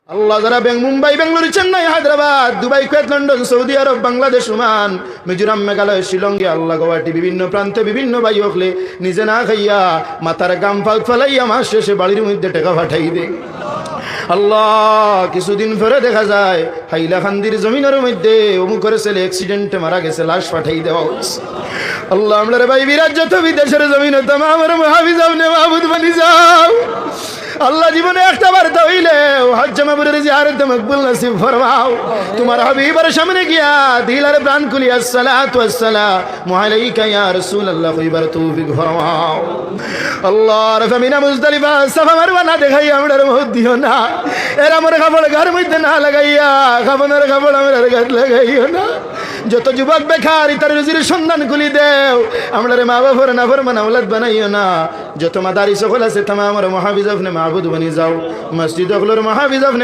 আল্লাহ যারা Mumbai, Bengaluru, Chennai, Hyderabad, Dubai, Kuwait, London, Saudi Arab, Bangladesh, Oman, Mizoram, Meghalaya, শিলংয়ে, আল্লাহ গুয়াহাটি, বিভিন্ন প্রান্তে বিভিন্ন ভাই হকলে নিজে না খাইয়া মাথার গাম ফালাইয়া মাস শেষে বাড়ির মধ্যে টাকা পাঠাই দে। আল্লাহ কিছুদিন পরে দেখা যায় হাইলাকান্দির জমিনের মধ্যে অমুকের ছেলে অ্যাক্সিডেন্টে মারা গেছে, লাশ পাঠাই দেওয়া হচ্ছে। আল্লাহ আমরা ভাই বিরাট যত বিদেশের জমিনে তোমার আমার মহাবিজ আপনি মাহবুদ বানি যাও। আল্লাহ জীবনে একটা বার তো হইলে হজ্জ মাবরুর জিয়ারত মকবুল নসিব ফরমাও। তোমার হাবিবের সামনে গিয়া দিল আর প্রাণ খুলি আসসালাতু ওয়াসসালামু আলাইকা ইয়া রাসূলুল্লাহ কইবার তৌফিক ফরমাও। আল্লাহ রফামিনা মুজদালিফা সাফা মারওয়া না দেখাই আমরার মত দিও না। এরা আমার কাপড় ঘর মধ্যে না লাগাইয়া কাপড়ের কাপড় আমরার গাত লাগাইও না। যত যুবক বেকার তার রুজির সন্ধান খুলি দেও। আমরা মা বাবার না ফরমান আওলাদ বানাইও না। যত মাদারিস সকল আছে তামা আমার মহাবিজ আপনি মাহবুদ বনি যাও। মসজিদ গুলোর মহাবিজ আপনি